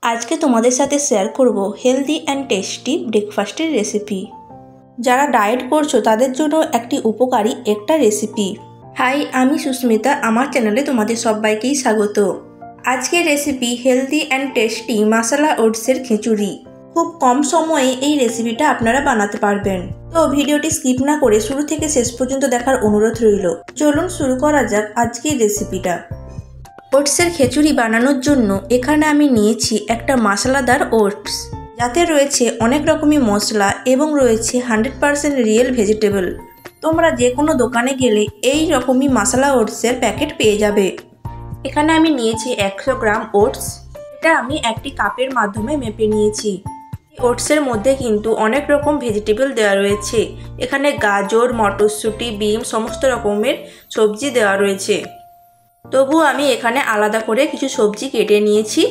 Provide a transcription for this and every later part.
আজকে তোমাদের সাথে শেয়ার করব হেলদি অ্যান্ড টেস্টি ব্রেকফাস্টের রেসিপি। যারা ডায়েট করছো তাদের জন্য একটি উপকারী একটা রেসিপি। হাই, আমি সুস্মিতা, আমার চ্যানেলে তোমাদের সবাইকেই স্বাগত। আজকের রেসিপি হেলদি অ্যান্ড টেস্টি মশলা ওটসের খিচুড়ি। খুব কম সময়ে এই রেসিপিটা আপনারা বানাতে পারবেন। তো ভিডিওটি স্কিপ না করে শুরু থেকে শেষ পর্যন্ত দেখার অনুরোধ রইল। চলুন শুরু করা যাক আজকের রেসিপিটা। ওটসের খিচুড়ি বানানোর জন্য এখানে আমি নিয়েছি একটা মশলাদার ওটস, যাতে রয়েছে অনেক রকমের মশলা এবং রয়েছে 100% রিয়েল ভেজিটেবল। তোমরা যে কোনো দোকানে গেলে এই রকমই মশলা ওটসের প্যাকেট পেয়ে যাবে। এখানে আমি নিয়েছি 100 গ্রাম ওটস। এটা আমি একটি কাপের মাধ্যমে মেপে নিয়েছি। ওটসের মধ্যে কিন্তু অনেক রকম ভেজিটেবল দেওয়া রয়েছে। এখানে গাজর, মটরশুঁটি, বিম সমস্ত রকমের সবজি দেওয়া রয়েছে। তবুও আমি এখানে আলাদা করে কিছু সবজি কেটে নিয়েছি।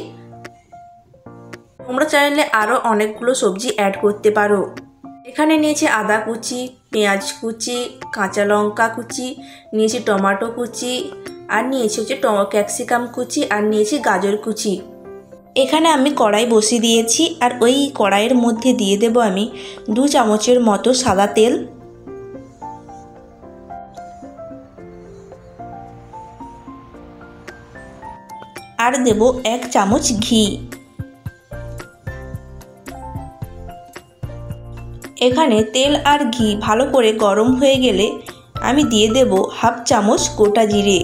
তোমরা চাইলে আরও অনেকগুলো সবজি অ্যাড করতে পারো। এখানে নিয়েছি আদা কুচি, পেঁয়াজ কুচি, কাঁচা লঙ্কা কুচি, নিয়েছি টমেটো কুচি, আর নিয়েছি হচ্ছে ক্যাপসিকাম কুচি, আর নিয়েছি গাজর কুচি। এখানে আমি কড়াই বসিয়ে দিয়েছি, আর ওই কড়াইয়ের মধ্যে দিয়ে দেব আমি 2 চামচের মতো সাদা তেল, আর দেব 1 চামচ ঘি। এখানে তেল আর ঘি ভালো করে গরম হয়ে গেলে আমি দিয়ে দেব 1/2 চামচ গোটা জিরে।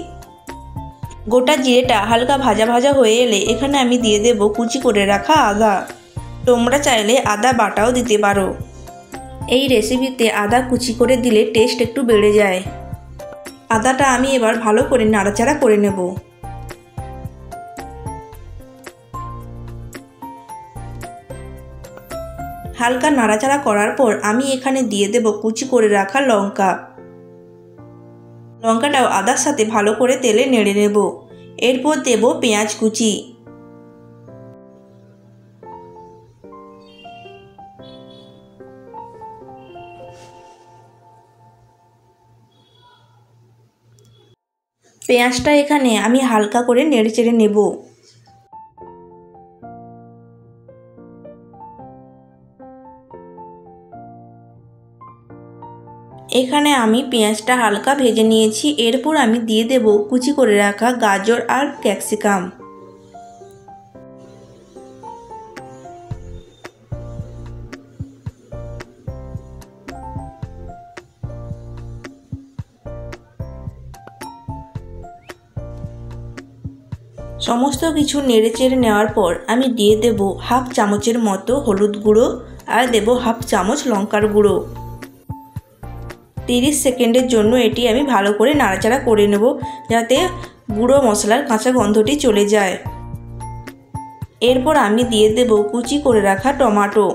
গোটা জিরেটা হালকা ভাজা ভাজা হয়ে এলে এখানে আমি দিয়ে দেব কুচি করে রাখা আদা। তোমরা চাইলে আদা বাটাও দিতে পারো। এই রেসিপিতে আদা কুচি করে দিলে টেস্ট একটু বেড়ে যায়। আদাটা আমি এবার ভালো করে নাড়াচাড়া করে নেব। হালকা নাড়াচাড়া করার পর আমি এখানে দিয়ে দেব কুচি করে রাখা লঙ্কা। লঙ্কাটাও আদার সাথে ভালো করে তেলে নেড়ে নেব। এরপর দেব পেঁয়াজ কুচি। পেঁয়াজটা এখানে আমি হালকা করে নেড়ে চেড়ে নেব। এখানে আমি পেঁয়াজটা হালকা ভেজে নিয়েছি। এরপর আমি দিয়ে দেব কুচি করে রাখা গাজর আর ক্যাপসিকাম। সমস্ত কিছু নেড়ে চেড়ে নেওয়ার পর আমি দিয়ে দেব 1/2 চামচের মতো হলুদ গুঁড়ো, আর দেব 1/2 চামচ লঙ্কার গুঁড়ো। 30 সেকেন্ডের জন্য এটি আমি ভালো করে নাড়াচাড়া করে নেব, যাতে গুঁড়ো মশলার কাঁচা গন্ধটি চলে যায়। এরপর আমি দিয়ে দেব কুচি করে রাখা টমেটো।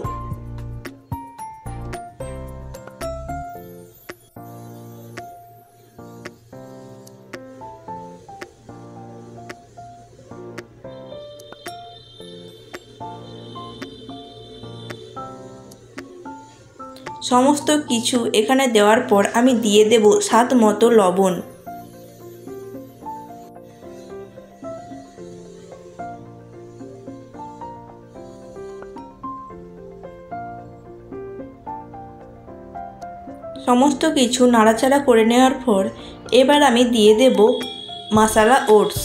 সমস্ত কিছু এখানে দেওয়ার পর আমি দিয়ে দেব স্বাদ মতো লবণ। সমস্ত কিছু নাড়াচাড়া করে নেওয়ার পর এবার আমি দিয়ে দেব মশলা ওটস।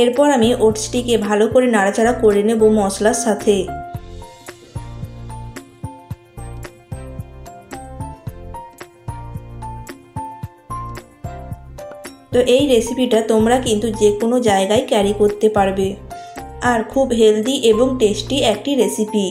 এরপর আমি ওটসটিকে ভালো করে নাড়াচাড়া করে নেব মশলার সাথে। তো এই রেসিপিটা তোমরা কিন্তু যে কোনো জায়গায় ক্যারি করতে পারবে, আর খুব হেলদি এবং টেস্টি একটি রেসিপি।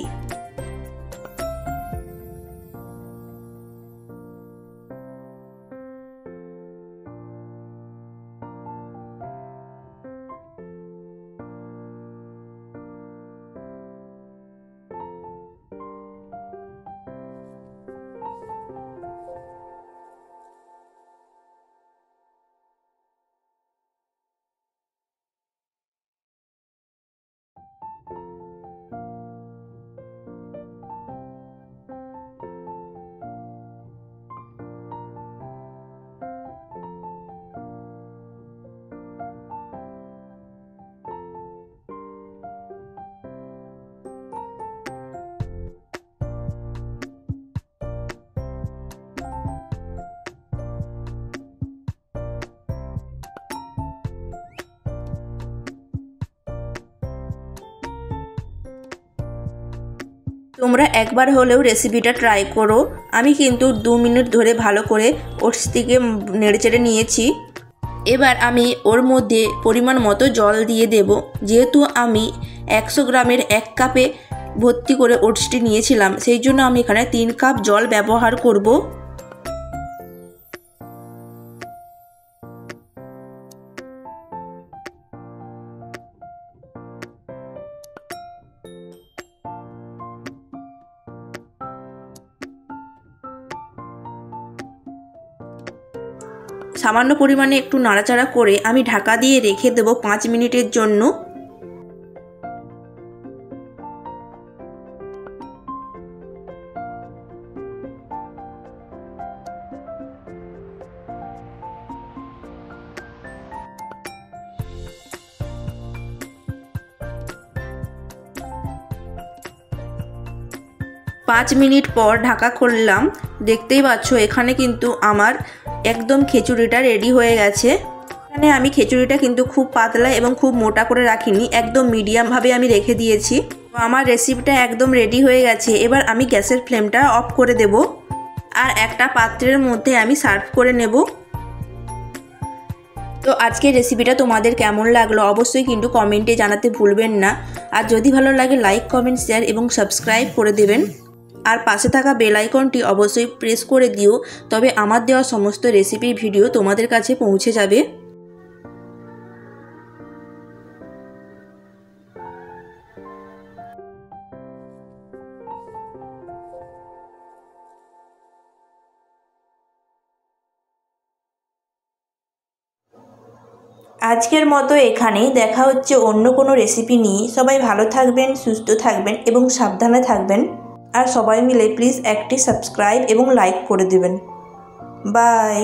তোমরা একবার হলেও রেসিপিটা ট্রাই করো। আমি কিন্তু 2 মিনিট ধরে ভালো করে ওটসটিকে নেড়েচেড়ে নিয়েছি। এবার আমি ওর মধ্যে পরিমাণ মতো জল দিয়ে দেব। যেহেতু আমি 100 গ্রামের 1 কাপে ভর্তি করে ওটসটি নিয়েছিলাম, সেই জন্য আমি এখানে 3 কাপ জল ব্যবহার করব। সামান্য পরিমাণে একটু নাড়াচাড়া করে আমি ঢাকা দিয়ে রেখে দেব 5 মিনিটের জন্য। পাঁচ মিনিট পর ঢাকা খুললাম। দেখতেই পাচ্ছ এখানে কিন্তু আমার একদম খিচুড়িটা রেডি হয়ে গেছে। এখানে আমি খিচুড়িটা কিন্তু খুব পাতলা এবং খুব মোটা করে রাখিনি, একদম মিডিয়ামভাবে আমি রেখে দিয়েছি। আমার রেসিপিটা একদম রেডি হয়ে গেছে। এবার আমি গ্যাসের ফ্লেমটা অফ করে দেব আর একটা পাত্রের মধ্যে আমি সার্ভ করে নেব। তো আজকের রেসিপিটা তোমাদের কেমন লাগলো অবশ্যই কিন্তু কমেন্টে জানাতে ভুলবেন না। আর যদি ভালো লাগে লাইক, কমেন্ট, শেয়ার এবং সাবস্ক্রাইব করে দেবেন। আর পাশে থাকা বেল আইকনটি অবশ্যই প্রেস করে দিও, তবে আমার দেওয়া সমস্ত রেসিপির ভিডিও তোমাদের কাছে পৌঁছে যাবে। আজকের মতো এখানেই, দেখা হচ্ছে অন্য কোনো রেসিপি নিয়ে। সবাই ভালো থাকবেন, সুস্থ থাকবেন এবং সাবধানে থাকবেন। আর সবাই মিলে প্লিজ একটি সাবস্ক্রাইব এবং লাইক করে দেবেন। বাই।